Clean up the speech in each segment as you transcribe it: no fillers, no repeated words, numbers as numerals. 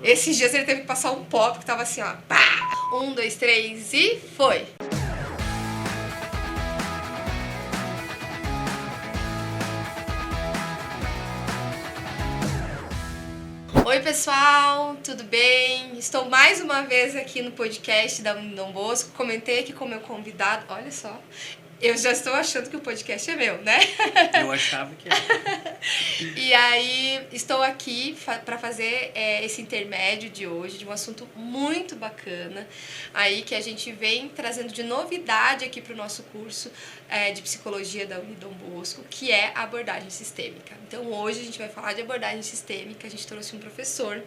Esses dias ele teve que passar um pop que tava assim, ó. Pá! 1, 2, 3 e foi! Oi pessoal, tudo bem? Estou mais uma vez aqui no podcast da Unidom Bosco. Comentei aqui com o meu convidado, olha só. Eu já estou achando que o podcast é meu, né? Eu achava que era. E aí, estou aqui para fazer esse intermédio de hoje, de um assunto muito bacana, aí que a gente vem trazendo de novidade aqui para o nosso curso de Psicologia da Unidom Bosco, que é a abordagem sistêmica. Então, hoje a gente vai falar de abordagem sistêmica. A gente trouxe um professor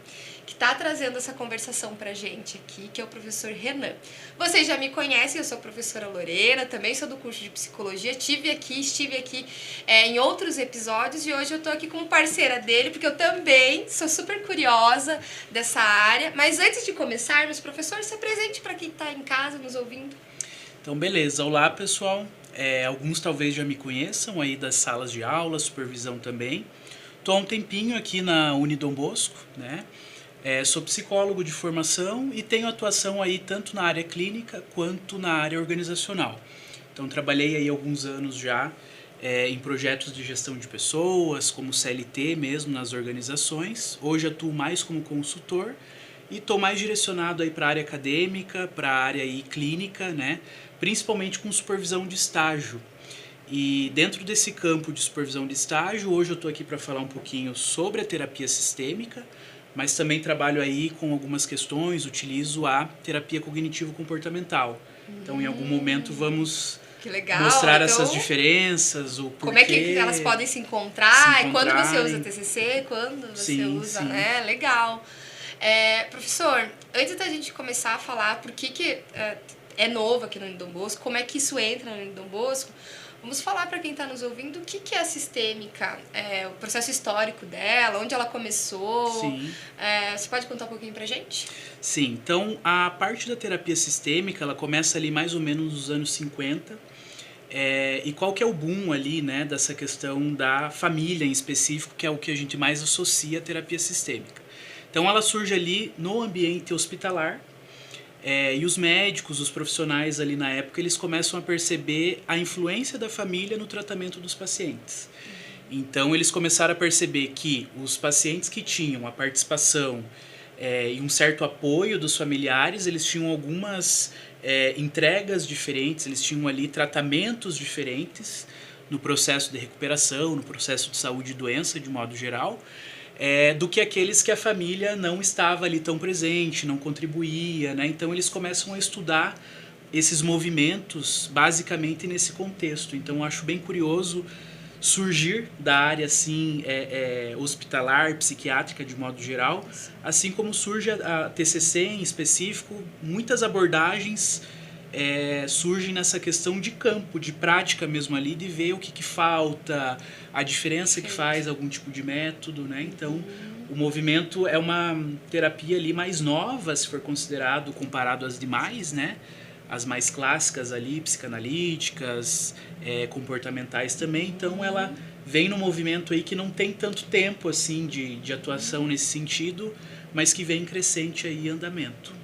que está trazendo essa conversação para a gente aqui, que é o professor Renan. Vocês já me conhecem, eu sou a professora Lorena, também sou do curso de Psicologia, estive aqui em outros episódios e hoje eu tô aqui como parceira dele, porque eu também sou super curiosa dessa área. Mas antes de começarmos, professor, se apresente para quem está em casa nos ouvindo. Então, beleza. Olá, pessoal. Alguns talvez já me conheçam aí das salas de aula, supervisão também. Estou há um tempinho aqui na Unidom Bosco, né? Sou psicólogo de formação e tenho atuação aí tanto na área clínica quanto na área organizacional. Então, trabalhei aí alguns anos já em projetos de gestão de pessoas, como CLT mesmo nas organizações. Hoje atuo mais como consultor e estou mais direcionado aí para a área acadêmica, para a área aí clínica, né? Principalmente com supervisão de estágio. E dentro desse campo de supervisão de estágio, hoje eu estou aqui para falar um pouquinho sobre a terapia sistêmica, mas também trabalho aí com algumas questões, utilizo a terapia cognitivo-comportamental. Então, em algum momento, vamos mostrar então, essas diferenças, o porquê. Como é que elas podem se encontrar e quando você usa TCC, quando você usa, sim. né? Legal. Professor, antes da gente começar a falar por que é novo aqui no Unidom Bosco, como é que isso entra no Unidom Bosco, vamos falar para quem está nos ouvindo o que é a sistêmica, o processo histórico dela, onde ela começou. Sim. Você pode contar um pouquinho para a gente? Sim, então a parte da terapia sistêmica, ela começa ali mais ou menos nos anos 50. E qual que é o boom ali, né, dessa questão da família em específico, que é o que a gente mais associa à terapia sistêmica. Então ela surge ali no ambiente hospitalar, e os médicos, os profissionais ali na época, eles começam a perceber a influência da família no tratamento dos pacientes. Então eles começaram a perceber que os pacientes que tinham a participação e um certo apoio dos familiares, eles tinham algumas entregas diferentes, eles tinham ali tratamentos diferentes no processo de recuperação, no processo de saúde e doença de modo geral, do que aqueles que a família não estava ali tão presente, não contribuía, né? Então eles começam a estudar esses movimentos basicamente nesse contexto. Então eu acho bem curioso surgir da área assim, hospitalar, psiquiátrica de modo geral, assim como surge a TCC em específico, muitas abordagens surgem nessa questão de campo, de prática mesmo ali, de ver o que falta, a diferença que faz algum tipo de método, né? Então, o movimento é uma terapia ali mais nova, se for considerado, comparado às demais, né? As mais clássicas ali, psicanalíticas, comportamentais também. Então, ela vem no movimento aí que não tem tanto tempo, assim, de atuação nesse sentido, mas que vem crescente aí em andamento.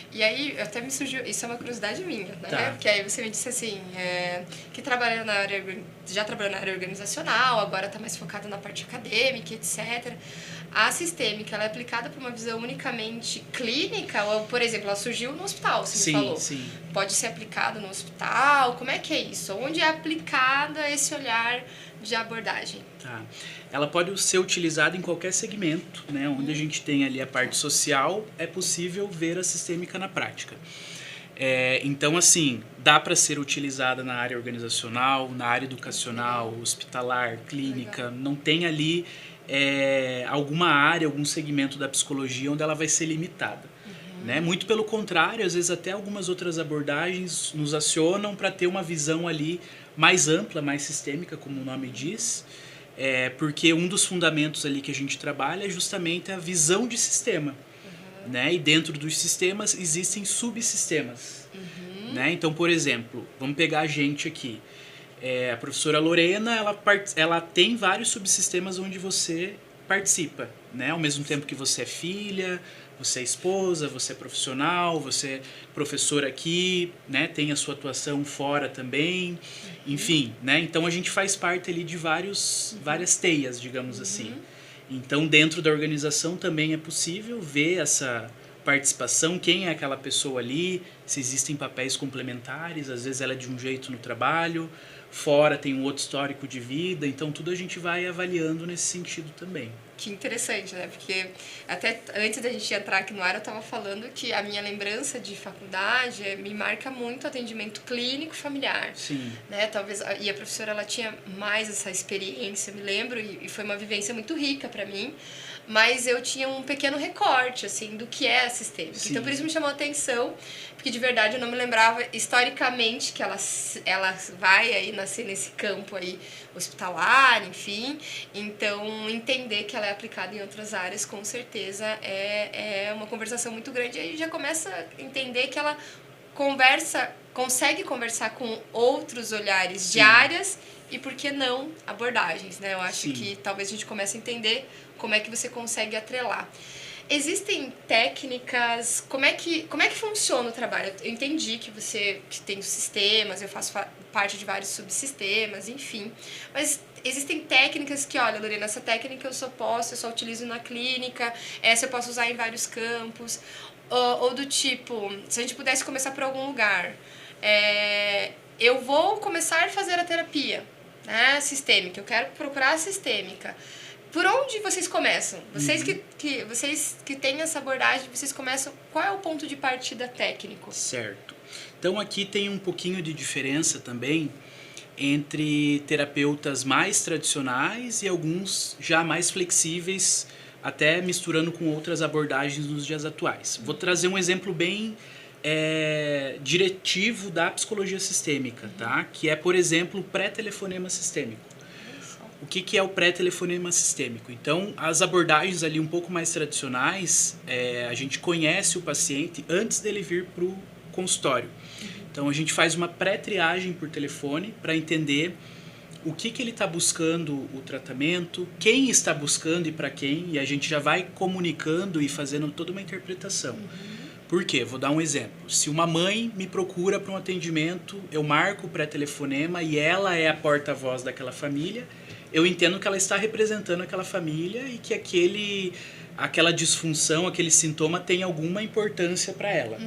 E aí, até me surgiu, isso é uma curiosidade minha, né? Tá. Porque aí você me disse assim, que trabalha já trabalhou na área organizacional, agora está mais focada na parte acadêmica, etc. A sistêmica, ela é aplicada por uma visão unicamente clínica? Ou, por exemplo, ela surgiu no hospital, você me falou. Sim. Pode ser aplicada no hospital? Como é que é isso? Onde é aplicada esse olhar de abordagem? Tá. Ela pode ser utilizada em qualquer segmento, né? Onde a gente tem ali a parte social, é possível ver a sistêmica na prática. Então, assim, dá para ser utilizada na área organizacional, na área educacional, hospitalar, clínica. Legal. Não tem ali alguma área, algum segmento da psicologia onde ela vai ser limitada. Né? Muito pelo contrário, às vezes até algumas outras abordagens nos acionam para ter uma visão ali mais ampla, mais sistêmica, como o nome diz, porque um dos fundamentos ali que a gente trabalha é justamente a visão de sistema. Né? E dentro dos sistemas existem subsistemas. Né? Então, por exemplo, vamos pegar a gente aqui. A professora Lorena, ela tem vários subsistemas onde você participa, né? Ao mesmo tempo que você é filha, você é esposa, você é profissional, você é professora aqui, né? Tem a sua atuação fora também, enfim, né? Então a gente faz parte ali de várias teias, digamos assim. Então dentro da organização também é possível ver essa participação, quem é aquela pessoa ali, se existem papéis complementares, às vezes ela é de um jeito no trabalho, fora tem um outro histórico de vida, então tudo a gente vai avaliando nesse sentido também. Que interessante, né? Porque até antes da gente entrar aqui no ar, eu estava falando que a minha lembrança de faculdade me marca muito o atendimento clínico familiar. Sim. Né? Talvez, e a professora ela tinha mais essa experiência, me lembro, e foi uma vivência muito rica para mim. Mas eu tinha um pequeno recorte, assim, do que é a sistêmica. Sim. Então, por isso me chamou a atenção, porque de verdade eu não me lembrava historicamente que ela vai aí nascer nesse campo aí hospitalar, enfim. Então, entender que ela é aplicada em outras áreas, com certeza, é uma conversação muito grande. E aí já começa a entender que ela consegue conversar com outros olhares Sim. de áreas e, por que não, abordagens, né? Eu acho Sim. que talvez a gente comece a entender como é que você consegue atrelar. Existem técnicas, como é que funciona o trabalho? Eu entendi que você que tem os sistemas, eu faço parte de vários subsistemas, enfim. Mas existem técnicas que, olha, Lorena, essa técnica eu só utilizo na clínica, essa eu posso usar em vários campos. Ou do tipo, se a gente pudesse começar por algum lugar, eu vou começar a fazer a terapia, né, sistêmica, eu quero procurar a sistêmica. Por onde vocês começam? Vocês vocês que têm essa abordagem, vocês começam... Qual é o ponto de partida técnico? Certo. Então aqui tem um pouquinho de diferença também entre terapeutas mais tradicionais e alguns já mais flexíveis, até misturando com outras abordagens nos dias atuais. Vou trazer um exemplo bem diretivo da psicologia sistêmica, tá? Que é, por exemplo, o pré-telefonema sistêmico. O que é o pré-telefonema sistêmico? Então, as abordagens ali um pouco mais tradicionais, a gente conhece o paciente antes dele vir para o consultório. Então, a gente faz uma pré-triagem por telefone para entender o que ele está buscando o tratamento, quem está buscando e para quem, e a gente já vai comunicando e fazendo toda uma interpretação. Por quê? Vou dar um exemplo. Se uma mãe me procura para um atendimento, eu marco o pré-telefonema e ela é a porta-voz daquela família, eu entendo que ela está representando aquela família e que aquela disfunção, aquele sintoma tem alguma importância para ela.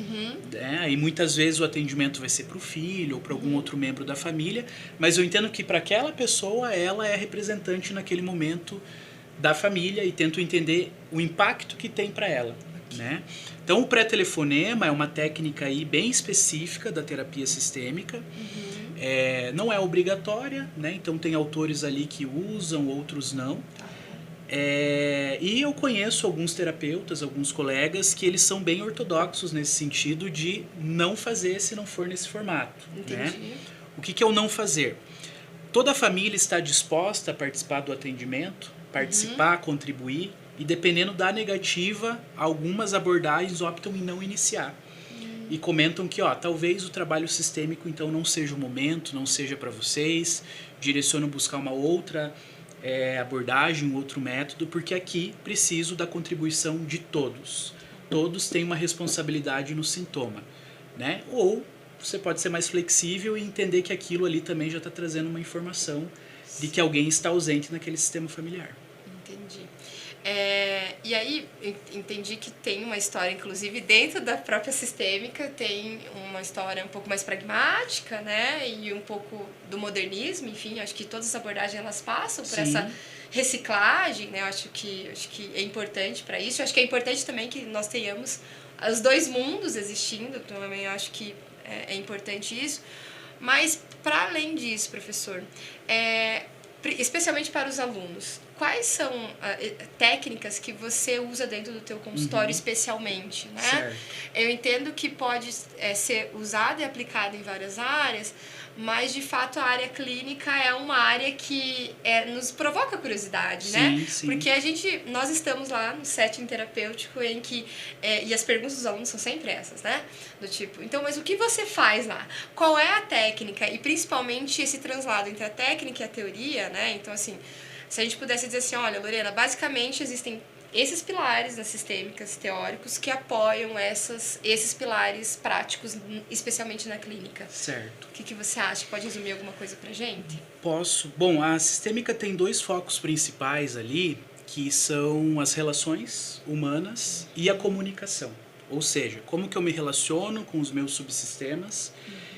E muitas vezes o atendimento vai ser para o filho ou para algum outro membro da família, mas eu entendo que para aquela pessoa ela é representante naquele momento da família e tento entender o impacto que tem para ela. Né? Então o pré-telefonema é uma técnica aí bem específica da terapia sistêmica. Não é obrigatória, né? Então tem autores ali que usam, outros não. E eu conheço alguns terapeutas, alguns colegas, que eles são bem ortodoxos nesse sentido de não fazer se não for nesse formato. Né? O que é o não fazer? Toda a família está disposta a participar do atendimento, participar, contribuir, e dependendo da negativa, algumas abordagens optam em não iniciar. E comentam que talvez o trabalho sistêmico então não seja o momento, não seja para vocês, direcionam buscar uma outra abordagem, um outro método, porque aqui preciso da contribuição de todos. Todos têm uma responsabilidade no sintoma. Né? Ou você pode ser mais flexível e entender que aquilo ali também já está trazendo uma informação de que alguém está ausente naquele sistema familiar. Entendi. E aí, entendi que tem uma história, inclusive, dentro da própria sistêmica, tem uma história um pouco mais pragmática, né? E um pouco do modernismo, enfim, acho que todas as abordagens, elas passam por essa reciclagem, né? Eu acho que é importante para isso. Eu acho que é importante também que nós tenhamos os dois mundos existindo, também eu acho que é importante isso. Mas, para além disso, professor, especialmente para os alunos, quais são técnicas que você usa dentro do teu consultório especialmente, né? Certo. Eu entendo que pode ser usada e aplicada em várias áreas, mas de fato a área clínica é uma área que nos provoca curiosidade, né? Sim. Porque nós estamos lá no setting terapêutico em que e as perguntas dos alunos são sempre essas, né? Do tipo, então, mas o que você faz lá? Qual é a técnica? E principalmente esse translado entre a técnica e a teoria, né? Então, assim, Se a gente pudesse dizer assim, olha, Lorena, basicamente existem esses pilares nas sistêmicas teóricos que apoiam esses pilares práticos, especialmente na clínica. Certo. O que você acha? Pode resumir alguma coisa pra gente? Posso. Bom, a sistêmica tem 2 focos principais ali, que são as relações humanas e a comunicação. Ou seja, como que eu me relaciono com os meus subsistemas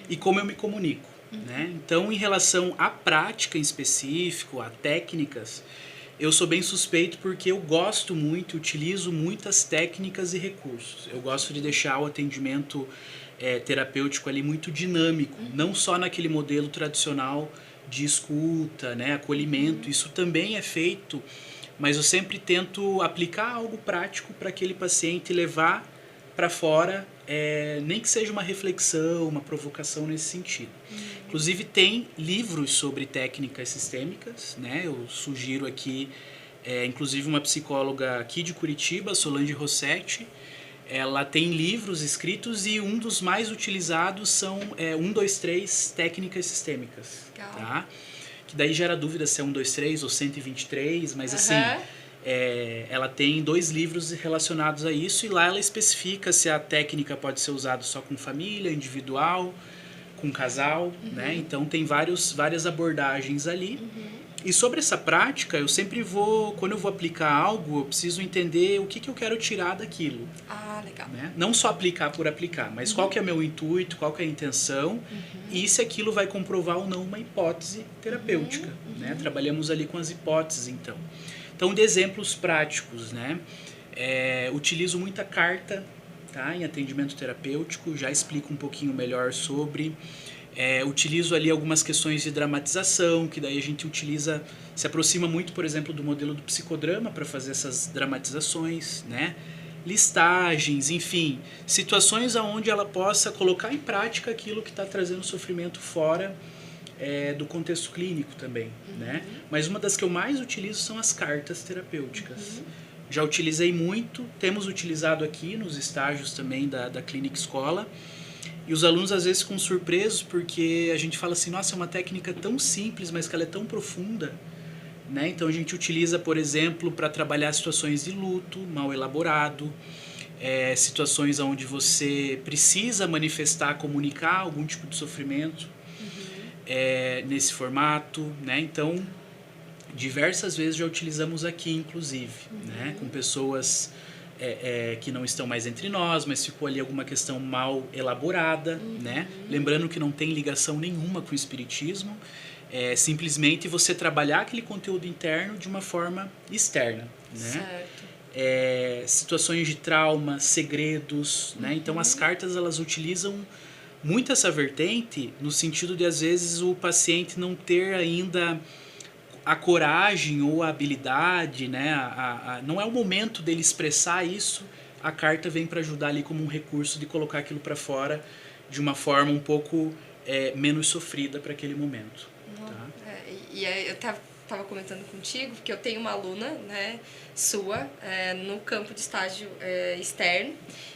e como eu me comunico. Né? Então, em relação à prática em específico, a técnicas, eu sou bem suspeito porque eu gosto muito, utilizo muitas técnicas e recursos. Eu gosto de deixar o atendimento terapêutico ali muito dinâmico, não só naquele modelo tradicional de escuta, né, acolhimento. Isso também é feito, mas eu sempre tento aplicar algo prático para aquele paciente levar para fora, nem que seja uma reflexão, uma provocação nesse sentido. Inclusive tem livros sobre técnicas sistêmicas, né? Eu sugiro aqui, inclusive uma psicóloga aqui de Curitiba, Solange Rossetti, ela tem livros escritos e um dos mais utilizados são 1, 2, 3 técnicas sistêmicas. Legal. Tá? Que daí gera dúvida se é 1, 2, 3 ou 123, mas assim... ela tem 2 livros relacionados a isso e lá ela especifica se a técnica pode ser usada só com família, individual, com casal, né? Então tem várias abordagens ali. E sobre essa prática, eu sempre quando eu vou aplicar algo, eu preciso entender o que eu quero tirar daquilo. Ah, legal. Né? Não só aplicar por aplicar, mas qual que é o meu intuito, qual que é a intenção e se aquilo vai comprovar ou não uma hipótese terapêutica. Né? Trabalhamos ali com as hipóteses, então. Então, de exemplos práticos, né? Utilizo muita carta, tá? Em atendimento terapêutico, já explico um pouquinho melhor sobre. Utilizo ali algumas questões de dramatização, que daí a gente se aproxima muito, por exemplo, do modelo do psicodrama para fazer essas dramatizações, né? Listagens, enfim, situações onde ela possa colocar em prática aquilo que está trazendo sofrimento fora do contexto clínico também, né? Mas uma das que eu mais utilizo são as cartas terapêuticas. Já utilizei muito, temos utilizado aqui nos estágios também da clínica escola, e os alunos às vezes ficam surpresos porque a gente fala assim, nossa, é uma técnica tão simples, mas que ela é tão profunda, né? Então a gente utiliza, por exemplo, para trabalhar situações de luto mal elaborado, situações onde você precisa manifestar, comunicar algum tipo de sofrimento, nesse formato, né? Então, diversas vezes já utilizamos aqui, inclusive, né? Com pessoas que não estão mais entre nós, mas ficou ali alguma questão mal elaborada, né? Lembrando que não tem ligação nenhuma com o espiritismo, simplesmente você trabalhar aquele conteúdo interno de uma forma externa, né? Certo. Situações de trauma, segredos, né? Então, as cartas, elas utilizam muito essa vertente no sentido de, às vezes, o paciente não ter ainda a coragem ou a habilidade, né? Não é o momento dele expressar isso, a carta vem para ajudar ali como um recurso de colocar aquilo para fora de uma forma um pouco menos sofrida para aquele momento. Tá? E eu estava comentando contigo que eu tenho uma aluna, né, sua, no campo de estágio externo,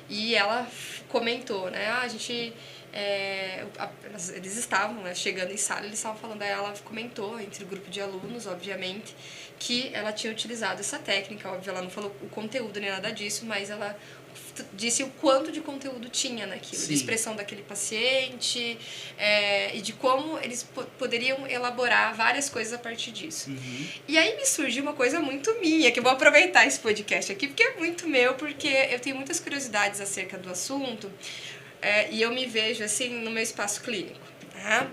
e ela comentou, né, a gente... eles estavam, né, chegando em sala, eles estavam falando, aí ela comentou entre o grupo de alunos, obviamente, que ela tinha utilizado essa técnica, óbvio, ela não falou o conteúdo nem nada disso, mas ela disse o quanto de conteúdo tinha naquilo, de expressão daquele paciente, e de como eles poderiam elaborar várias coisas a partir disso. E aí me surgiu uma coisa muito minha, que eu vou aproveitar esse podcast aqui, porque é muito meu, porque eu tenho muitas curiosidades acerca do assunto, e eu me vejo assim no meu espaço clínico, tá?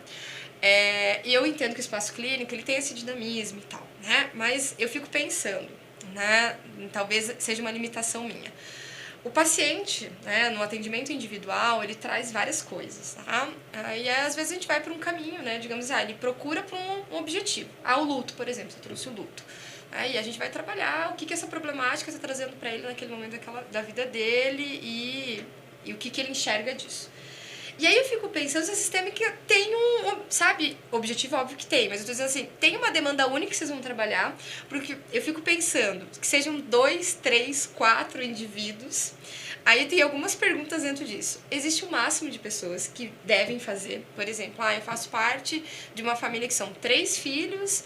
E eu entendo que o espaço clínico ele tem esse dinamismo e tal, né? Mas eu fico pensando, né? Talvez seja uma limitação minha. O paciente, né, no atendimento individual, ele traz várias coisas, tá? E às vezes a gente vai para um caminho, né? Digamos, ele procura para um objetivo. O luto, por exemplo, você trouxe o luto. E a gente vai trabalhar o que essa problemática está trazendo para ele naquele momento da vida dele e o que ele enxerga disso. E aí eu fico pensando se a sistêmica tem sabe, objetivo óbvio que tem, mas eu tô dizendo assim, tem uma demanda única que vocês vão trabalhar, porque eu fico pensando que sejam 2, 3, 4 indivíduos, aí tem algumas perguntas dentro disso. Existe um máximo de pessoas que devem fazer, por exemplo, eu faço parte de uma família que são 3 filhos,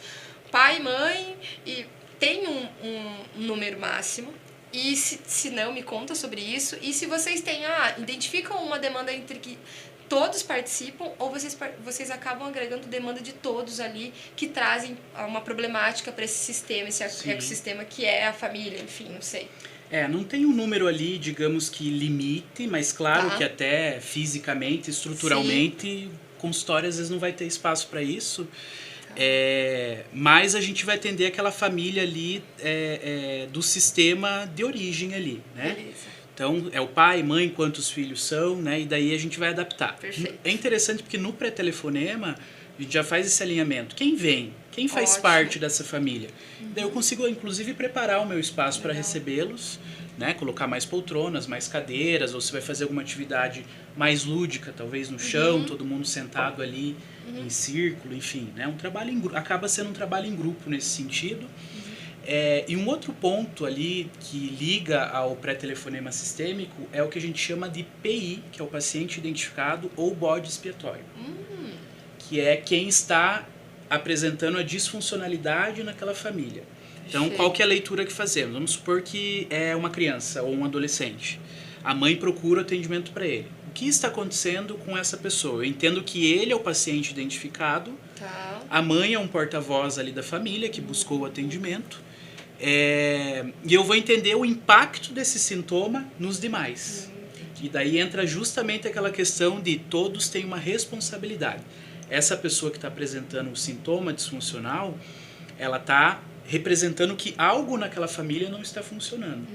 pai, mãe, e tem um número máximo. E se não, me conta sobre isso. E se vocês têm, identificam uma demanda entre que todos participam, ou vocês acabam agregando demanda de todos ali, que trazem uma problemática para esse sistema, esse ecossistema que é a família, enfim, não sei. Não tem um número ali, digamos que limite, mas claro que até fisicamente, estruturalmente, consultório às vezes não vai ter espaço para isso. Mas a gente vai atender aquela família ali do sistema de origem ali, né? Beleza. Então, é o pai, mãe, quantos filhos são, né? E daí a gente vai adaptar. Perfeito. É interessante porque no pré-telefonema a gente já faz esse alinhamento. Quem vem? Quem faz parte dessa família? Daí eu consigo, inclusive, preparar o meu espaço para recebê-los, né? Colocar mais poltronas, mais cadeiras, ou se vai fazer alguma atividade mais lúdica, talvez no chão, todo mundo sentado ali em círculo, enfim, né? Um trabalho acaba sendo um trabalho em grupo nesse sentido. E um outro ponto ali que liga ao pré-telefonema sistêmico é o que a gente chama de PI, que é o paciente identificado ou bode expiatório, que é quem está apresentando a disfuncionalidade naquela família. Então, qual que é a leitura que fazemos? Vamos supor que é uma criança ou um adolescente. A mãe procura atendimento para ele. O que está acontecendo com essa pessoa? Eu entendo que ele é o paciente identificado, a mãe é um porta-voz ali da família que buscou o atendimento, e eu vou entender o impacto desse sintoma nos demais. E daí entra justamente aquela questão de todos têm uma responsabilidade. Essa pessoa que está apresentando o sintoma disfuncional, ela está representando que algo naquela família não está funcionando.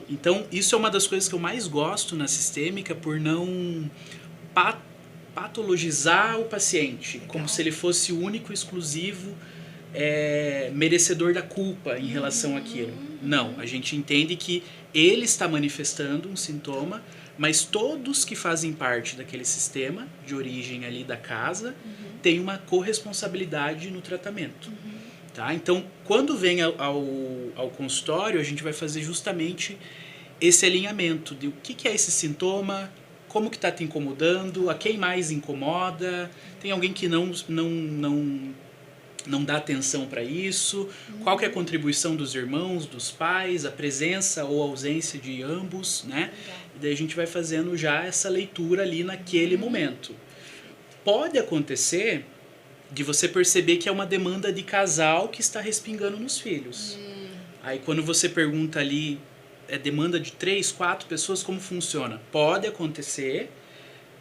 Então, isso é uma das coisas que eu mais gosto na sistêmica, por não patologizar o paciente, como se ele fosse o único, exclusivo, merecedor da culpa em relação àquilo. Não, a gente entende que ele está manifestando um sintoma, mas todos que fazem parte daquele sistema de origem ali da casa têm uma corresponsabilidade no tratamento. Tá? Então, quando vem ao consultório, a gente vai fazer justamente esse alinhamento de o que é esse sintoma, como que está te incomodando, a quem mais incomoda, tem alguém que não dá atenção para isso, qual que é a contribuição dos irmãos, dos pais, a presença ou ausência de ambos, né? E daí a gente vai fazendo já essa leitura ali naquele momento. Pode acontecer de você perceber que é uma demanda de casal que está respingando nos filhos. Aí quando você pergunta ali, é demanda de 3, 4 pessoas, como funciona? Pode acontecer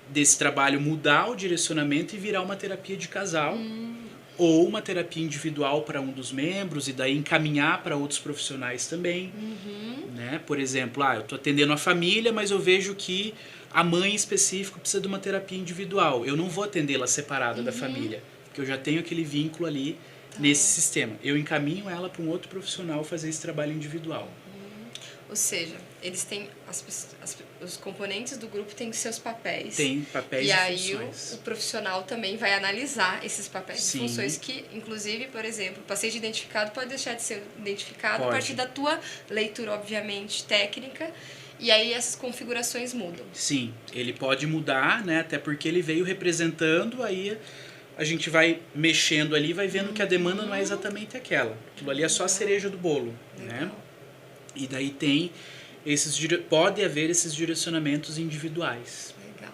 desse trabalho mudar o direcionamento e virar uma terapia de casal, ou uma terapia individual para um dos membros e daí encaminhar para outros profissionais também. Né? Por exemplo, eu estou atendendo a família, mas eu vejo que a mãe em específico precisa de uma terapia individual. Eu não vou atendê-la separada da família, porque eu já tenho aquele vínculo ali nesse sistema. Eu encaminho ela para um outro profissional fazer esse trabalho individual. Ou seja, eles têm os componentes do grupo têm seus papéis. Tem papéis e funções. E aí o profissional também vai analisar esses papéis e funções que, inclusive, por exemplo, o paciente identificado pode deixar de ser identificado a partir da tua leitura, obviamente, técnica. E aí essas configurações mudam. Sim, ele pode mudar, né? Até porque ele veio representando, aí a gente vai mexendo ali e vai vendo que a demanda não é exatamente aquela. Aquilo ali é só a cereja do bolo, né? E daí pode haver esses direcionamentos individuais. Legal.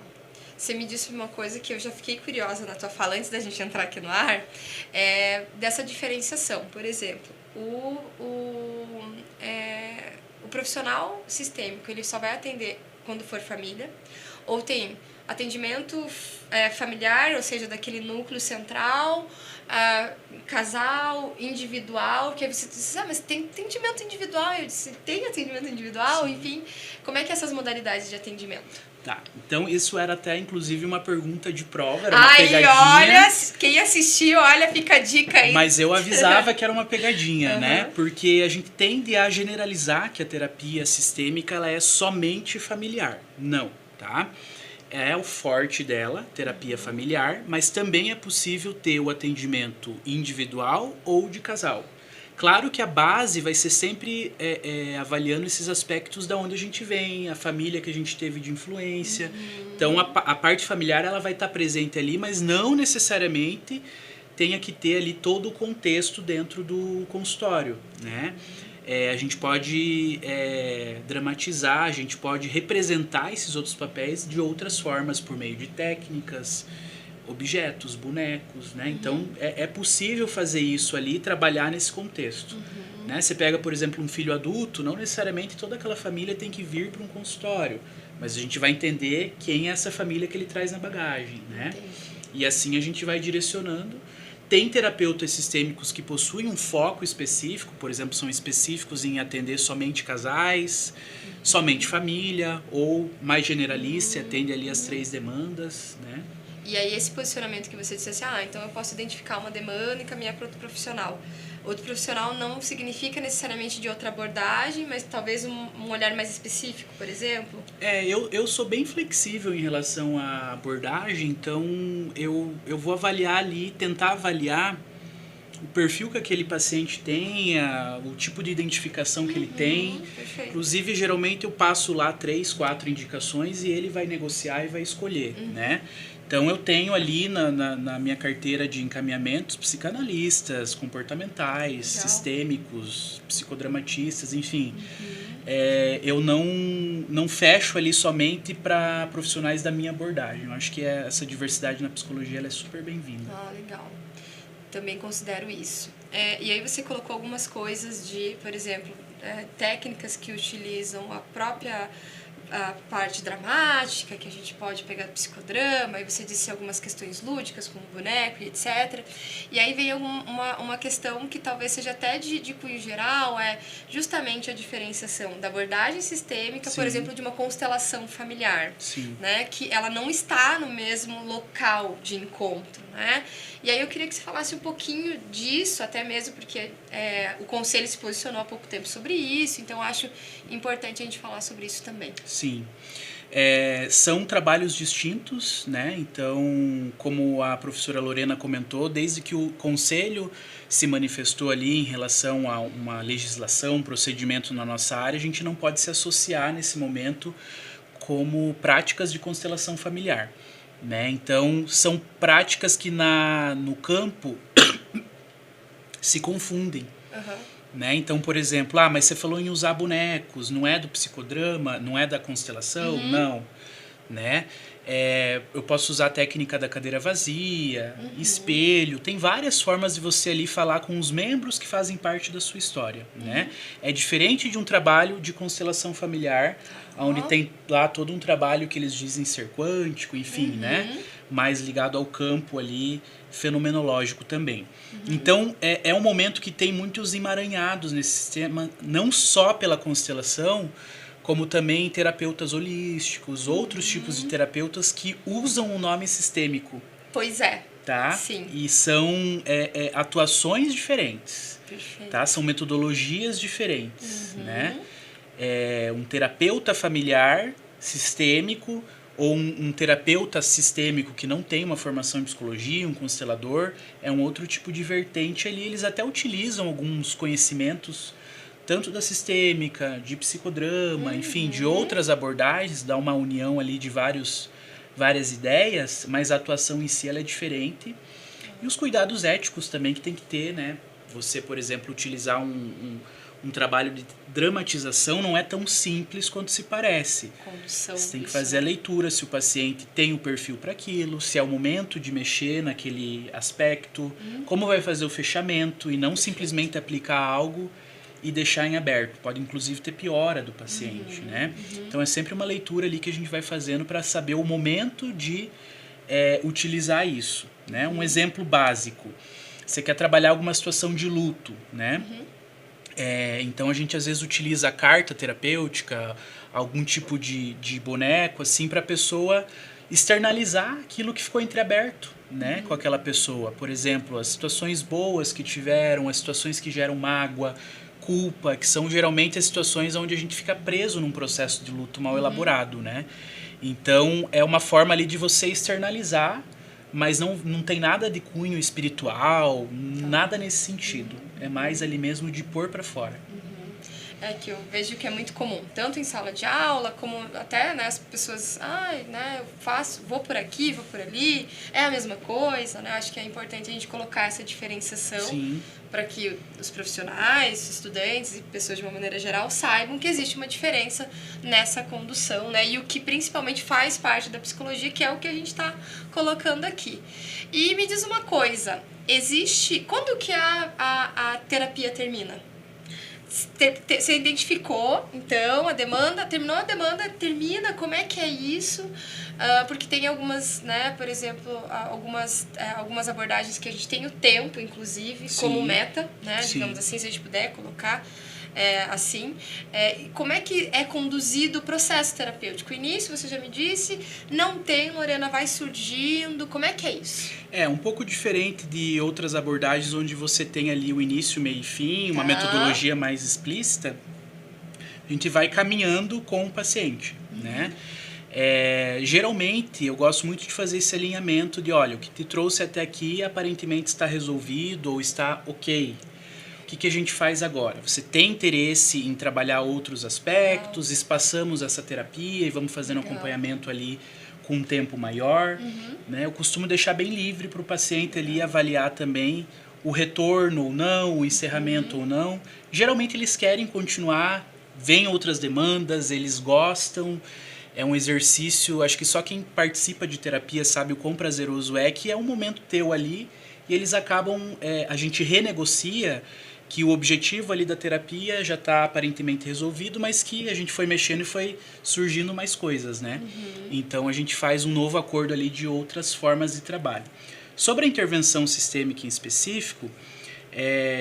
Você me disse uma coisa que eu já fiquei curiosa na tua fala antes da gente entrar aqui no ar, dessa diferenciação. Por exemplo, o profissional sistêmico, ele só vai atender quando for família, ou tem atendimento familiar, ou seja, daquele núcleo central, casal, individual, que aí você diz, mas tem atendimento individual? Eu disse, tem atendimento individual? Sim. Enfim, como é que é essas modalidades de atendimento? Tá, então isso era até inclusive uma pergunta de prova, era uma pegadinha. Olha, quem assistiu, olha, fica a dica aí. Mas eu avisava que era uma pegadinha, né? Porque a gente tende a generalizar que a terapia sistêmica ela é somente familiar. Não, tá? É o forte dela, terapia familiar, mas também é possível ter o atendimento individual ou de casal. Claro que a base vai ser sempre avaliando esses aspectos da onde a gente vem, a família que a gente teve de influência. Então, a parte familiar ela vai estar presente ali, mas não necessariamente tenha que ter ali todo o contexto dentro do consultório, né? A gente pode dramatizar, a gente pode representar esses outros papéis de outras formas, por meio de técnicas, objetos, bonecos, né? Então, é possível fazer isso ali e trabalhar nesse contexto. Né? Você pega, por exemplo, um filho adulto, não necessariamente toda aquela família tem que vir para um consultório, mas a gente vai entender quem é essa família que ele traz na bagagem, né? E assim a gente vai direcionando. Tem terapeutas sistêmicos que possuem um foco específico, por exemplo, são específicos em atender somente casais, somente família, ou mais generalista, atende ali as 3 demandas, né? E aí esse posicionamento que você disse assim, então eu posso identificar uma demanda e caminhar para outro profissional. Outro profissional não significa necessariamente de outra abordagem, mas talvez um olhar mais específico, por exemplo? Eu sou bem flexível em relação à abordagem, então eu vou avaliar ali, tentar avaliar o perfil que aquele paciente tem, o tipo de identificação que ele tem. Perfeito. Inclusive, geralmente eu passo lá 3, 4 indicações e ele vai negociar e vai escolher, né? Então eu tenho ali na minha carteira de encaminhamentos psicanalistas, comportamentais, sistêmicos, psicodramatistas, enfim. Eu não fecho ali somente para profissionais da minha abordagem. Eu acho que essa diversidade na psicologia ela é super bem-vinda. Legal. Também considero isso. E aí você colocou algumas coisas de, por exemplo, técnicas que utilizam a própria parte dramática, que a gente pode pegar psicodrama, e você disse algumas questões lúdicas, como boneco e etc. E aí veio uma questão que talvez seja até de cunho geral, justamente a diferenciação da abordagem sistêmica, por exemplo, de uma constelação familiar, né? Que ela não está no mesmo local de encontro, né? E aí eu queria que você falasse um pouquinho disso, até mesmo porque o Conselho se posicionou há pouco tempo sobre isso, então acho importante a gente falar sobre isso também. Sim. São trabalhos distintos, né? Então, como a professora Lorena comentou, desde que o Conselho se manifestou ali em relação a uma legislação, um procedimento na nossa área, a gente não pode se associar nesse momento como práticas de constelação familiar, né? Então, são práticas que no campo se confundem. Né? Então, por exemplo, mas você falou em usar bonecos, não é do psicodrama, não é da constelação? Não. Né? Eu posso usar a técnica da cadeira vazia, espelho, tem várias formas de você ali falar com os membros que fazem parte da sua história. Né? É diferente de um trabalho de constelação familiar, onde tem lá todo um trabalho que eles dizem ser quântico, enfim, né? Mais ligado ao campo ali fenomenológico também. Então, é um momento que tem muitos emaranhados nesse sistema, não só pela constelação, como também terapeutas holísticos, outros tipos de terapeutas que usam o nome sistêmico. Pois é. Tá? Sim. E são atuações diferentes. Perfeito. Tá? São metodologias diferentes. Né? Um terapeuta familiar sistêmico ou um terapeuta sistêmico que não tem uma formação em psicologia, um constelador, é um outro tipo de vertente ali. Eles até utilizam alguns conhecimentos, tanto da sistêmica, de psicodrama, enfim, de outras abordagens, dá uma união ali de várias ideias, mas a atuação em si ela é diferente. E os cuidados éticos também que tem que ter, né? Você, por exemplo, utilizar um trabalho de dramatização não é tão simples quanto se parece. Você tem que fazer a leitura se o paciente tem o perfil para aquilo, se é o momento de mexer naquele aspecto, como vai fazer o fechamento e não simplesmente aplicar algo e deixar em aberto. Pode inclusive ter piora do paciente, né? Então é sempre uma leitura ali que a gente vai fazendo para saber o momento de utilizar isso, né? Um exemplo básico. Você quer trabalhar alguma situação de luto, né? Então a gente às vezes utiliza a carta terapêutica, algum tipo de boneco assim para a pessoa externalizar aquilo que ficou entreaberto, né, com aquela pessoa. Por exemplo, as situações boas que tiveram, as situações que geram mágoa, culpa, que são geralmente as situações onde a gente fica preso num processo de luto mal elaborado, né? Então é uma forma ali de você externalizar, mas não tem nada de cunho espiritual, nada nesse sentido. É mais ali mesmo de pôr para fora. que eu vejo que é muito comum, tanto em sala de aula, como até, né, as pessoas, né, vou por aqui, vou por ali, é a mesma coisa, né? Acho que é importante a gente colocar essa diferenciação para que os profissionais, estudantes e pessoas de uma maneira geral saibam que existe uma diferença nessa condução, né? E o que principalmente faz parte da psicologia, que é o que a gente está colocando aqui. E me diz uma coisa, quando que a terapia termina? Você identificou, então, terminou a demanda, termina, como é que é isso? Porque tem algumas, né, por exemplo, algumas abordagens que a gente tem o tempo, inclusive, como meta, né, digamos assim, se a gente puder colocar assim. Como é que é conduzido o processo terapêutico? O início, você já me disse, não tem, Lorena, vai surgindo, como é que é isso? É um pouco diferente de outras abordagens onde você tem ali o início, meio e fim, uma metodologia mais explícita. A gente vai caminhando com o paciente, né? Geralmente, eu gosto muito de fazer esse alinhamento de, olha, o que te trouxe até aqui aparentemente está resolvido ou está ok. O que a gente faz agora? Você tem interesse em trabalhar outros aspectos? Espaçamos essa terapia e vamos fazendo acompanhamento ali com um tempo maior, né? Eu costumo deixar bem livre para o paciente ali avaliar também o retorno ou não, o encerramento ou não. Geralmente eles querem continuar, vêm outras demandas, eles gostam. É um exercício, acho que só quem participa de terapia sabe o quão prazeroso é, que é um momento teu ali e eles acabam, a gente renegocia que o objetivo ali da terapia já está aparentemente resolvido, mas que a gente foi mexendo e foi surgindo mais coisas, né? Então a gente faz um novo acordo ali de outras formas de trabalho. Sobre a intervenção sistêmica em específico,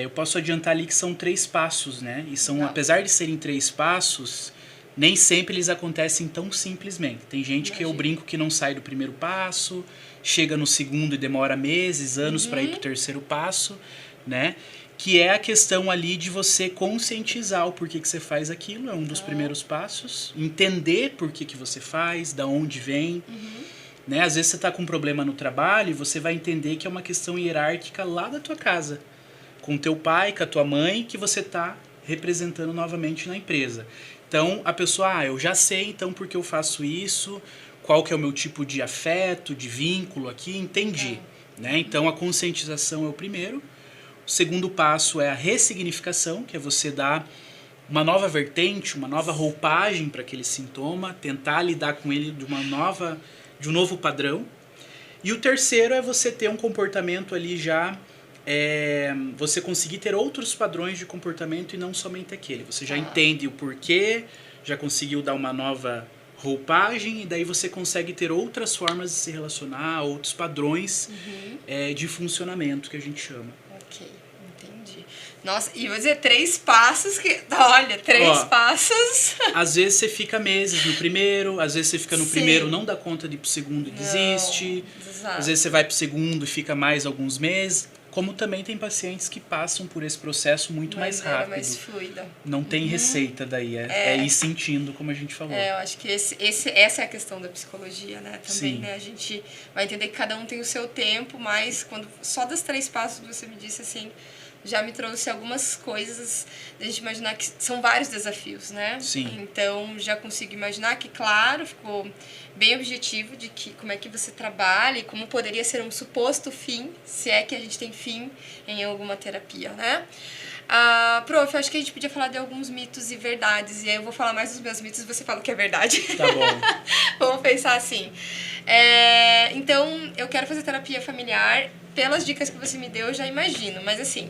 eu posso adiantar ali que são 3 passos, né? E são, apesar de serem 3 passos, nem sempre eles acontecem tão simplesmente. Tem gente que eu brinco que não sai do primeiro passo, chega no segundo e demora meses, anos para ir para o terceiro passo, né? Que é a questão ali de você conscientizar o porquê que você faz aquilo, é um dos primeiros passos. Entender por que você faz, da onde vem. Né? Às vezes você está com um problema no trabalho e você vai entender que é uma questão hierárquica lá da tua casa. Com teu pai, com a tua mãe, que você está representando novamente na empresa. Então, a pessoa, eu já sei então por que eu faço isso, qual que é o meu tipo de afeto, de vínculo aqui, entendi. Né? Então, a conscientização é o primeiro. O segundo passo é a ressignificação, que é você dar uma nova vertente, uma nova roupagem para aquele sintoma, tentar lidar com ele de um novo padrão. E o terceiro é você ter um comportamento ali já, você conseguir ter outros padrões de comportamento e não somente aquele. Você já entende o porquê, já conseguiu dar uma nova roupagem e daí você consegue ter outras formas de se relacionar, outros padrões de funcionamento que a gente chama. Ok, entendi. Nossa, e vou dizer 3 passos que... Olha, 3 passos... Às vezes você fica meses no primeiro, às vezes você fica no primeiro, não dá conta de ir pro segundo e desiste. Exato. Às vezes você vai pro segundo e fica mais alguns meses. Como também tem pacientes que passam por esse processo muito mais rápido. Mais fluida. Não tem receita daí, é ir sentindo, como a gente falou. Eu acho que essa é a questão da psicologia, né? Também, né? A gente vai entender que cada um tem o seu tempo, mas só das 3 passos que você me disse, assim, já me trouxe algumas coisas da gente imaginar que são vários desafios, né? Sim. Então, já consigo imaginar que, claro, ficou bem objetivo de como é que você trabalha e como poderia ser um suposto fim, se é que a gente tem fim em alguma terapia, né? Prof, eu acho que a gente podia falar de alguns mitos e verdades, e aí eu vou falar mais dos meus mitos e você fala o que é verdade. Tá bom. Vamos pensar assim. Então, eu quero fazer terapia familiar. Pelas dicas que você me deu, eu já imagino. Mas assim,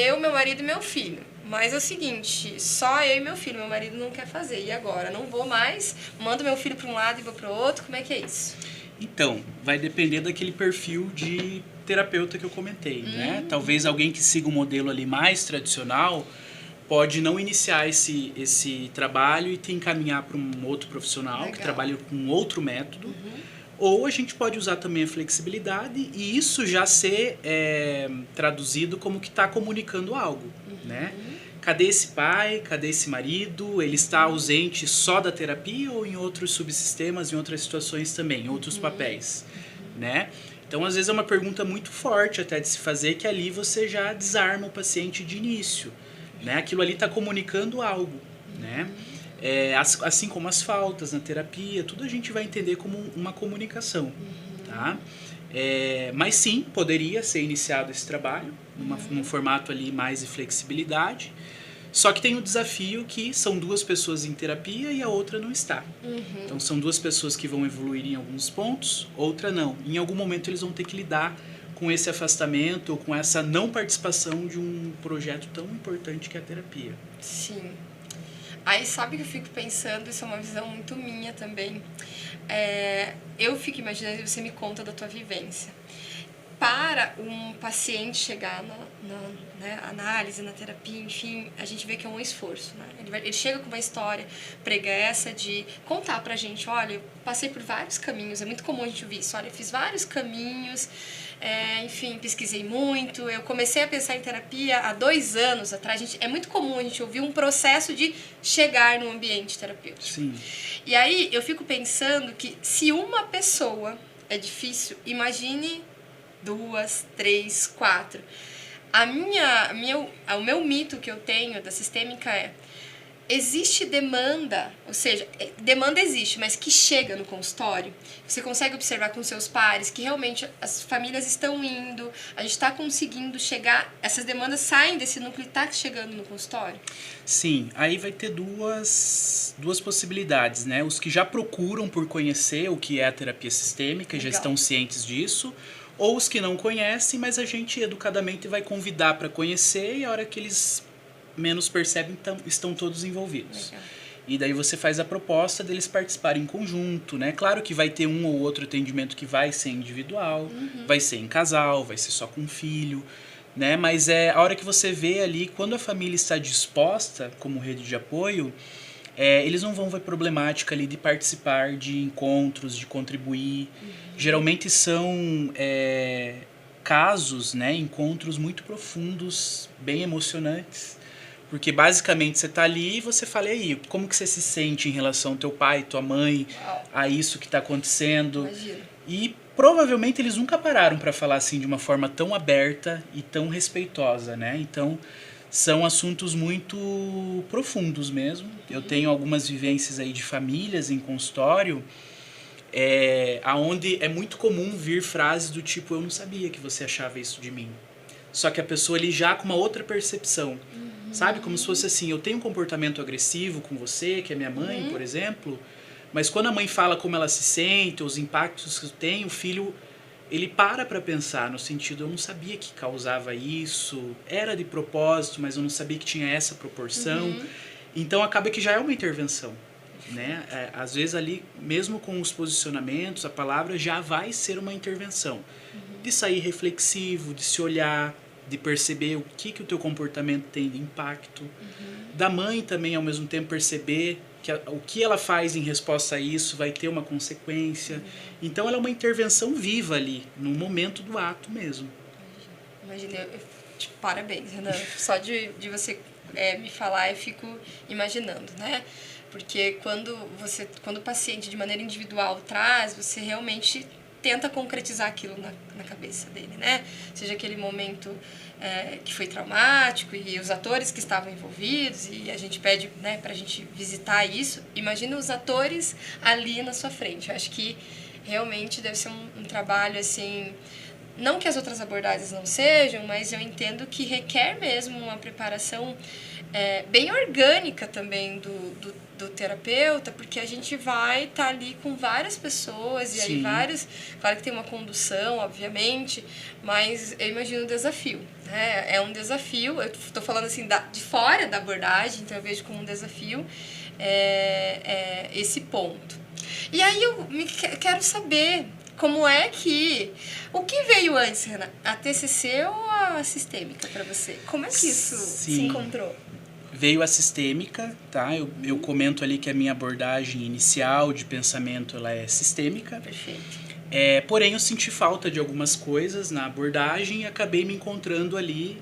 eu, meu marido e meu filho. Mas é o seguinte, só eu e meu filho. Meu marido não quer fazer. E agora? Não vou mais? Mando meu filho para um lado e vou para o outro? Como é que é isso? Então, vai depender daquele perfil de terapeuta que eu comentei, né? Talvez alguém que siga o modelo ali mais tradicional pode não iniciar esse trabalho e te encaminhar para um outro profissional que trabalha com outro método. Ou a gente pode usar também a flexibilidade e isso já ser traduzido como que está comunicando algo, né? Cadê esse pai? Cadê esse marido? Ele está ausente só da terapia ou em outros subsistemas, em outras situações também, em outros papéis, né? Então, às vezes é uma pergunta muito forte até de se fazer, que ali você já desarma o paciente de início. né? Aquilo ali está comunicando algo, né? Assim como as faltas na terapia, tudo a gente vai entender como uma comunicação, tá? Mas sim, poderia ser iniciado esse trabalho num formato ali mais de flexibilidade. Só que tem o desafio que são duas pessoas em terapia e a outra não está. Então são duas pessoas que vão evoluir em alguns pontos, outra não. Em algum momento eles vão ter que lidar com esse afastamento ou com essa não participação de um projeto tão importante que é a terapia. Sim. Aí sabe que eu fico pensando, isso é uma visão muito minha também. Eu fico imaginando, você me conta da tua vivência. Para um paciente chegar na análise, na terapia, enfim, a gente vê que é um esforço, né? Ele chega com uma história pregressa de contar pra gente, olha, eu passei por vários caminhos, é muito comum a gente ouvir isso, olha, eu fiz vários caminhos, enfim, pesquisei muito, eu comecei a pensar em terapia há 2 anos atrás, é muito comum a gente ouvir um processo de chegar no ambiente terapêutico. Sim. E aí eu fico pensando que se uma pessoa é difícil, imagine 2, 3, 4. O meu mito que eu tenho da sistêmica existe demanda, ou seja, demanda existe, mas que chega no consultório. Você consegue observar com seus pares que realmente as famílias estão indo, a gente está conseguindo chegar, essas demandas saem desse núcleo e está chegando no consultório? Sim, aí vai ter duas possibilidades, né? Os que já procuram por conhecer o que é a terapia sistêmica, já estão cientes disso, ou os que não conhecem, mas a gente educadamente vai convidar para conhecer e a hora que eles menos percebem, estão todos envolvidos. Legal. E daí você faz a proposta deles participarem em conjunto, né? Claro que vai ter um ou outro atendimento que vai ser individual, vai ser em casal, vai ser só com filho, né? Mas a hora que você vê ali, quando a família está disposta como rede de apoio, eles não vão ver problemática ali de participar de encontros, de contribuir. Geralmente são casos, né, encontros muito profundos, bem emocionantes. Porque basicamente você está ali e você fala, e aí, como que você se sente em relação ao teu pai, tua mãe, a isso que está acontecendo? Imagina. E provavelmente eles nunca pararam para falar assim de uma forma tão aberta e tão respeitosa, né? Então são assuntos muito profundos mesmo. Eu tenho algumas vivências aí de famílias em consultório, aonde é muito comum vir frases do tipo, eu não sabia que você achava isso de mim. Só que a pessoa ali já com uma outra percepção, sabe? Como se fosse assim, eu tenho um comportamento agressivo com você, que é minha mãe, por exemplo, mas quando a mãe fala como ela se sente, os impactos que tem, o filho, ele para pensar no sentido, eu não sabia que causava isso, era de propósito, mas eu não sabia que tinha essa proporção. Então acaba que já é uma intervenção, né? Às vezes ali, mesmo com os posicionamentos, a palavra já vai ser uma intervenção. De sair reflexivo, de se olhar, de perceber o que o teu comportamento tem de impacto. Da mãe também, ao mesmo tempo, perceber que o que ela faz em resposta a isso vai ter uma consequência. Então, ela é uma intervenção viva ali, no momento do ato mesmo. Imagina, parabéns, Renan. Só de você me falar, eu fico imaginando, né? Porque quando o paciente, de maneira individual, traz, você realmente tenta concretizar aquilo na cabeça dele, né? Seja aquele momento que foi traumático e os atores que estavam envolvidos, e a gente pede, né, pra gente visitar isso. Imagina os atores ali na sua frente. Eu acho que realmente deve ser um trabalho, assim, não que as outras abordagens não sejam, mas eu entendo que requer mesmo uma preparação bem orgânica também do terapeuta, porque a gente vai estar ali com várias pessoas, e aí claro que tem uma condução, obviamente, mas eu imagino o desafio, né? É um desafio, eu estou falando assim de fora da abordagem, então eu vejo como um desafio esse ponto. E aí eu quero saber como é que... O que veio antes, Renan? A TCC ou a sistêmica para você? Como é que isso se encontrou? Veio a sistêmica, tá? Eu comento ali que a minha abordagem inicial de pensamento ela é sistêmica. Perfeito. Porém, eu senti falta de algumas coisas na abordagem e acabei me encontrando ali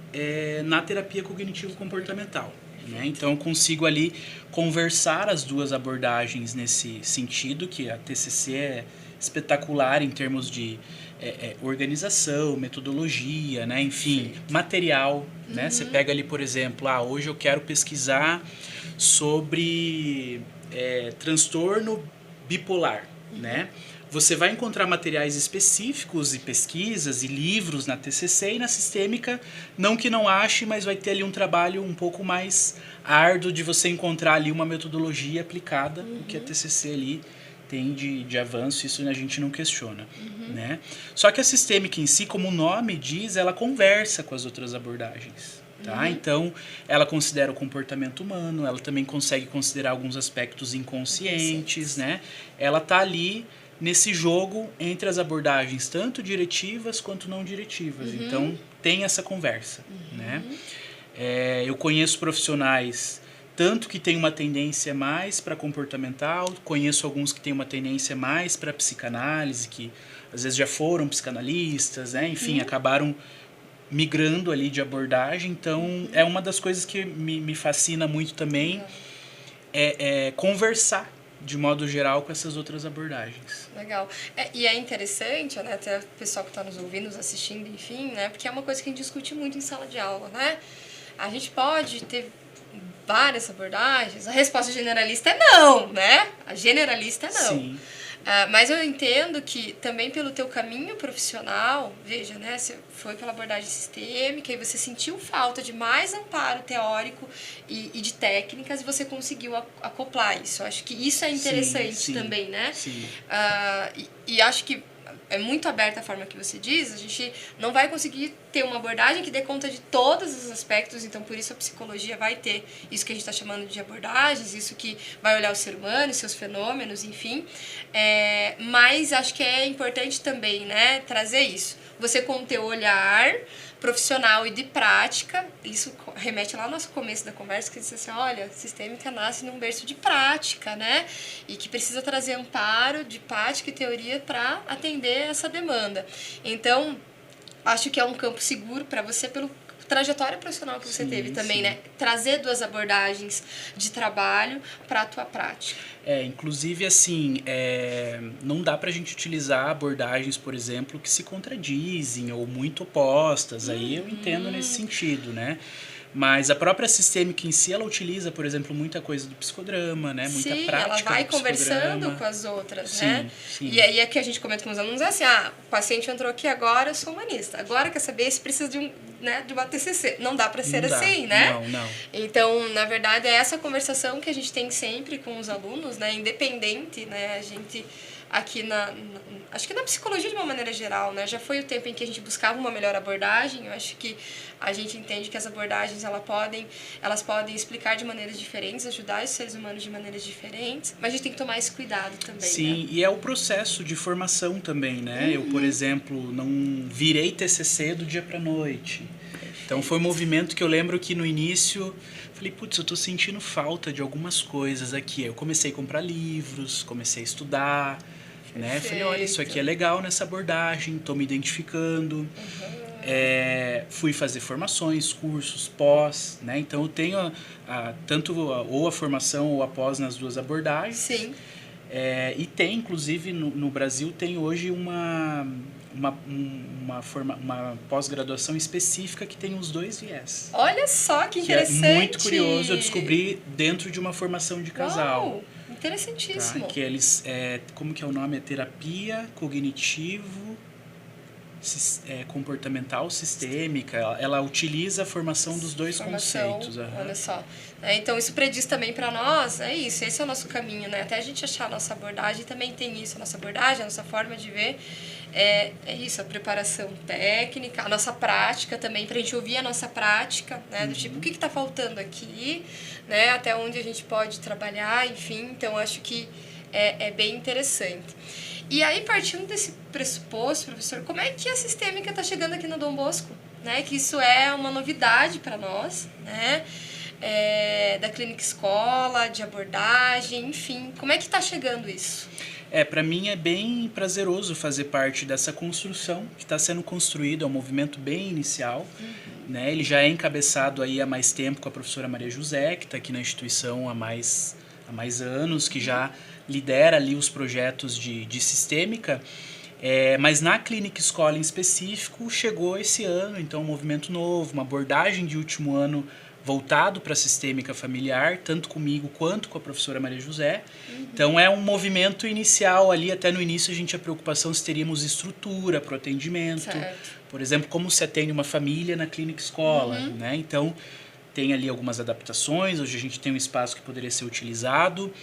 na terapia cognitivo-comportamental. né? Então eu consigo ali conversar as duas abordagens nesse sentido, que a TCC é espetacular em termos de organização, metodologia, né? Enfim, material, né? Você pega ali, por exemplo, hoje eu quero pesquisar sobre transtorno bipolar, né? Você vai encontrar materiais específicos e pesquisas e livros na TCC e na sistêmica, não que não ache, mas vai ter ali um trabalho um pouco mais árduo de você encontrar ali uma metodologia aplicada, o que a TCC ali tem de avanço, isso a gente não questiona, né? Só que a sistêmica em si, como o nome diz, ela conversa com as outras abordagens. Tá? Então, ela considera o comportamento humano, ela também consegue considerar alguns aspectos inconscientes, né? Ela tá ali nesse jogo entre as abordagens, tanto diretivas quanto não diretivas. Então, tem essa conversa, né? Eu conheço profissionais tanto que tem uma tendência mais para comportamental, conheço alguns que têm uma tendência mais para psicanálise, que às vezes já foram psicanalistas, né? Enfim, acabaram migrando ali de abordagem. Então, é uma das coisas que me fascina muito também, conversar de modo geral com essas outras abordagens. Legal. E é interessante, né, até o pessoal que está nos ouvindo, nos assistindo, enfim, né, porque é uma coisa que a gente discute muito em sala de aula, né? A gente pode ter várias abordagens, a resposta generalista é não, né? A generalista é não. Sim. Mas eu entendo que também pelo teu caminho profissional, veja, né, você foi pela abordagem sistêmica e você sentiu falta de mais amparo teórico e de técnicas e você conseguiu acoplar isso. Eu acho que isso é interessante também, né? Sim. E acho que é muito aberta a forma que você diz, a gente não vai conseguir ter uma abordagem que dê conta de todos os aspectos, então por isso a psicologia vai ter isso que a gente está chamando de abordagens, isso que vai olhar o ser humano, seus fenômenos, enfim. Mas acho que é importante também, né, trazer isso. Você com o teu olhar profissional e de prática, isso remete lá ao nosso começo da conversa, que disse assim, olha, sistêmica nasce num berço de prática, né? E que precisa trazer amparo de prática e teoria para atender essa demanda. Então, acho que é um campo seguro para você pelo trajetória profissional que você teve também, né? Trazer duas abordagens de trabalho para a tua prática. Inclusive, assim, não dá pra gente utilizar abordagens, por exemplo, que se contradizem ou muito opostas. Aí eu entendo nesse sentido, né? Mas a própria sistêmica em si, ela utiliza, por exemplo, muita coisa do psicodrama, né? Muita prática ela vai do conversando com as outras, né? Sim. E aí é que a gente comenta com os alunos, é assim, o paciente entrou aqui agora, eu sou humanista. Agora quer saber se precisa de uma TCC. Não dá para ser assim, né? Não. Então, na verdade, é essa conversação que a gente tem sempre com os alunos, né? Independente, né? A gente aqui acho que na psicologia de uma maneira geral, né? Já foi o tempo em que a gente buscava uma melhor abordagem. Eu acho que a gente entende que as abordagens elas podem explicar de maneiras diferentes, ajudar os seres humanos de maneiras diferentes, mas a gente tem que tomar esse cuidado também. Sim, né? E é o processo de formação também, né? Eu, por exemplo, não virei TCC do dia pra noite. Então foi um movimento que eu lembro que no início falei, putz, eu tô sentindo falta de algumas coisas aqui. Eu comecei a comprar livros, comecei a estudar, né? Falei, olha, isso aqui é legal nessa abordagem, tô me identificando. Fui fazer formações, cursos, pós, né? Então eu tenho tanto ou a formação ou a pós nas duas abordagens. Sim. E tem, inclusive, no Brasil, tem hoje uma pós-graduação específica que tem os dois viés. Olha só que interessante! É muito curioso, eu descobri dentro de uma formação de casal. Uau, interessantíssimo. Tá? Que eles, como que é o nome? É terapia cognitivo comportamental sistêmica. Ela utiliza a formação dos dois conceitos. Olha só. Então isso prediz também para nós, esse é o nosso caminho, né? Até a gente achar a nossa abordagem, também tem isso, a nossa abordagem, a nossa forma de ver, é isso, a preparação técnica, a nossa prática também, pra gente ouvir a nossa prática, né? Do tipo, o que tá faltando aqui, né? Até onde a gente pode trabalhar, enfim, então acho que é bem interessante. E aí, partindo desse pressuposto, professor, como é que a sistêmica está chegando aqui no Dom Bosco? Né? Que isso é uma novidade para nós, né? Da clínica escola, de abordagem, enfim. Como é que está chegando isso? Para mim é bem prazeroso fazer parte dessa construção que está sendo construída, é um movimento bem inicial, né? Ele já é encabeçado aí há mais tempo com a professora Maria José, que está aqui na instituição há mais anos, que já lidera ali os projetos de sistêmica. Mas na clínica escola em específico chegou esse ano, então um movimento novo, uma abordagem de último ano voltado para a sistêmica familiar, tanto comigo quanto com a professora Maria José. Então é um movimento inicial ali, até no início a gente tinha preocupação se teríamos estrutura para o atendimento. Certo. Por exemplo, como se atende uma família na clínica escola, né? Então tem ali algumas adaptações, hoje a gente tem um espaço que poderia ser utilizado,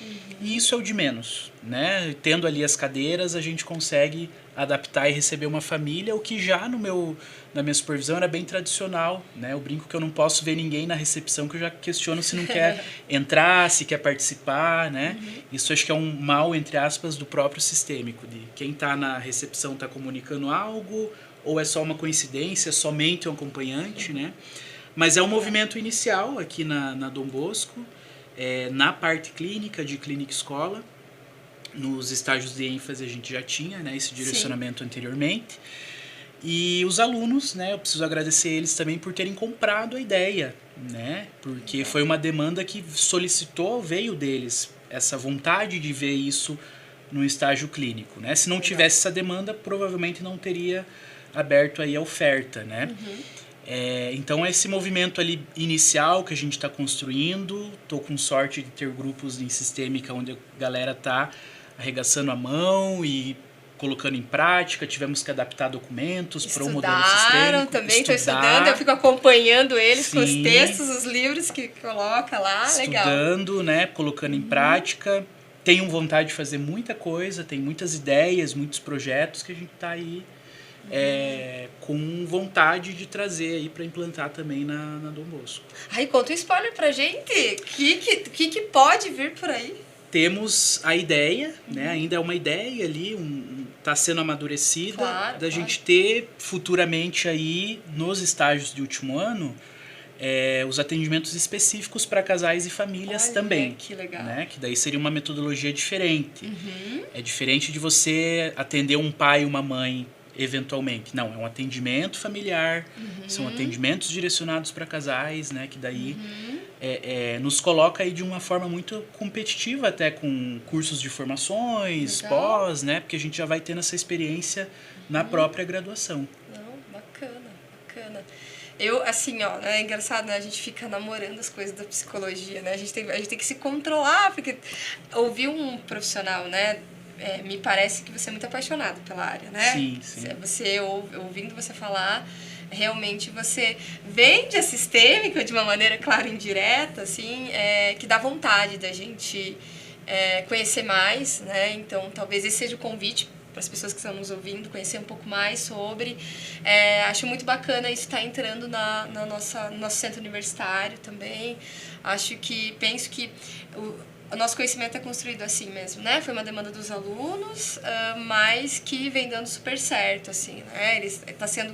e isso é o de menos, né? Tendo ali as cadeiras, a gente consegue adaptar e receber uma família, o que já na minha supervisão era bem tradicional, né? Eu brinco que eu não posso ver ninguém na recepção que eu já questiono se não quer entrar, se quer participar, né? Isso acho que é um mal, entre aspas, do próprio sistêmico, de quem está na recepção está comunicando algo, ou é só uma coincidência, somente um acompanhante, né? Mas é um movimento inicial aqui na Dom Bosco, na parte clínica, de clínica escola. Nos estágios de ênfase a gente já tinha, né, esse direcionamento anteriormente. E os alunos, né, eu preciso agradecer eles também por terem comprado a ideia, né? Porque foi uma demanda que veio deles, essa vontade de ver isso no estágio clínico, né? Se não tivesse essa demanda, provavelmente não teria aberto aí a oferta, né? Então esse movimento ali inicial que a gente está construindo, estou com sorte de ter grupos em sistêmica onde a galera está arregaçando a mão e colocando em prática, tivemos que adaptar documentos para o modelo sistêmico. Também, estou estudando, eu fico acompanhando eles com os textos, os livros que coloca lá, legal. Estudando, né, colocando em prática. Tenho vontade de fazer muita coisa, tem muitas ideias, muitos projetos que a gente está aí com vontade de trazer aí para implantar também na Dom Bosco. Ai, conta um spoiler pra gente. O que pode vir por aí? Temos a ideia, né? Ainda é uma ideia ali, está sendo amadurecida, da gente ter futuramente aí, nos estágios de último ano, os atendimentos específicos para casais e famílias também. Que legal. Né? Que daí seria uma metodologia diferente. É diferente de você atender um pai e uma mãe eventualmente. Não, é um atendimento familiar, são atendimentos direcionados para casais, né? Que daí nos coloca aí de uma forma muito competitiva, até com cursos de formações, pós, né? Porque a gente já vai tendo essa experiência na própria graduação. Não, bacana. Eu, assim, ó, é engraçado, né? A gente fica namorando as coisas da psicologia, né? A gente tem que se controlar, porque ouvir um profissional, né? Me parece que você é muito apaixonado pela área, né? Sim. Você, ouvindo você falar, realmente você vende a sistêmica de uma maneira, claro, indireta, assim, que dá vontade da gente conhecer mais, né? Então, talvez esse seja o convite para as pessoas que estão nos ouvindo, conhecer um pouco mais sobre. Acho muito bacana isso estar entrando no nosso centro universitário também. Penso que o nosso conhecimento é construído assim mesmo, né? Foi uma demanda dos alunos, mas que vem dando super certo, assim, né? Está sendo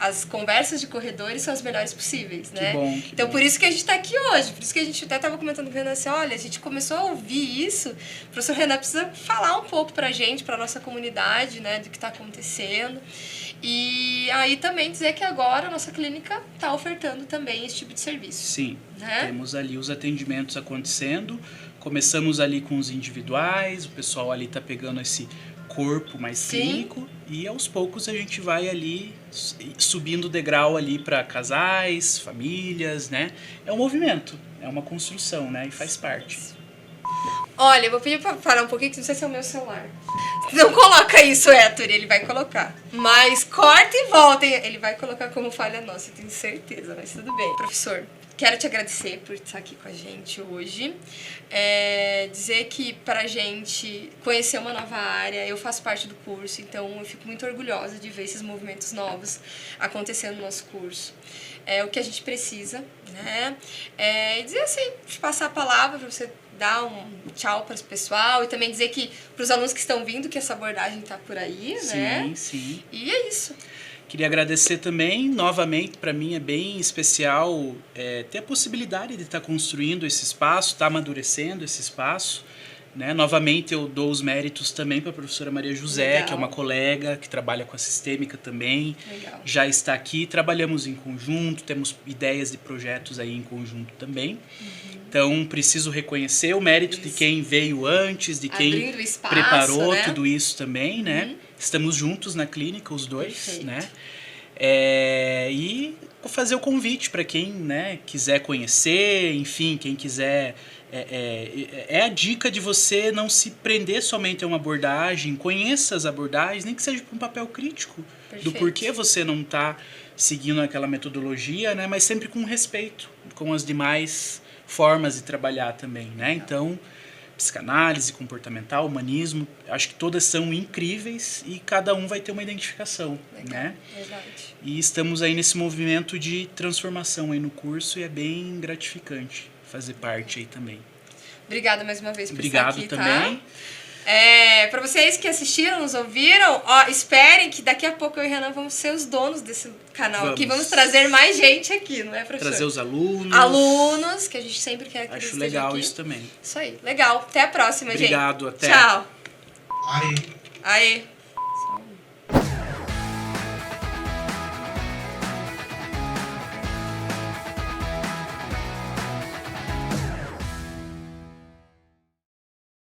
as conversas de corredores são as melhores possíveis, né? Então, por isso que a gente está aqui hoje, por isso que a gente até estava comentando com o Renan assim, olha, a gente começou a ouvir isso, o professor Renan precisa falar um pouco pra gente, pra nossa comunidade, né, do que está acontecendo. E aí também dizer que agora a nossa clínica está ofertando também esse tipo de serviço. Sim, né? Temos ali os atendimentos acontecendo, começamos ali com os individuais, o pessoal ali está pegando esse corpo mais clínico e aos poucos a gente vai ali subindo o degrau ali para casais, famílias, né? É um movimento, é uma construção, né? E faz parte. Olha, eu vou pedir pra parar um pouquinho, que não sei se é o meu celular. Não coloca isso, Héctor, ele vai colocar. Mas corta e volta, ele vai colocar como falha nossa, eu tenho certeza, mas tudo bem. Professor, quero te agradecer por estar aqui com a gente hoje. Dizer que pra gente conhecer uma nova área, eu faço parte do curso, então eu fico muito orgulhosa de ver esses movimentos novos acontecendo no nosso curso. É o que a gente precisa, né? E dizer assim, passar a palavra pra você dar um tchau para o pessoal e também dizer que para os alunos que estão vindo que essa abordagem está por aí, né? Sim. E é isso. Queria agradecer também, novamente, para mim é bem especial ter a possibilidade de estar construindo esse espaço, estar amadurecendo esse espaço. né? Novamente eu dou os méritos também para a professora Maria José, Legal. que é uma colega que trabalha com a sistêmica também. Legal. Já está aqui, trabalhamos em conjunto, temos ideias de projetos aí em conjunto também. Então, preciso reconhecer o mérito de quem veio antes, de quem Abrindo espaço, preparou né? tudo isso também, né? Estamos juntos na clínica, os dois, Perfeito. né? E vou fazer o convite para quem, né, quiser conhecer, enfim, quem quiser... É a dica de você não se prender somente a uma abordagem, conheça as abordagens, nem que seja com um papel crítico do Perfeito. porquê você não está seguindo aquela metodologia, né, mas sempre com respeito com as demais formas de trabalhar também, né? Então, psicanálise comportamental, humanismo, acho que todas são incríveis e cada um vai ter uma identificação, Legal. né? Verdade. E estamos aí nesse movimento de transformação aí no curso e é bem gratificante fazer parte aí também. Obrigada mais uma vez por Obrigado estar aqui, também. tá? Para vocês que assistiram, nos ouviram, esperem que daqui a pouco eu e o Renan vamos ser os donos desse canal aqui. Vamos trazer mais gente aqui, não é, professor? Trazer os alunos. Alunos, que a gente sempre quer que eles Acho estejam legal aqui. isso também. Isso aí, legal. Até a próxima, gente. Obrigado, até. Tchau. Aí. Aê.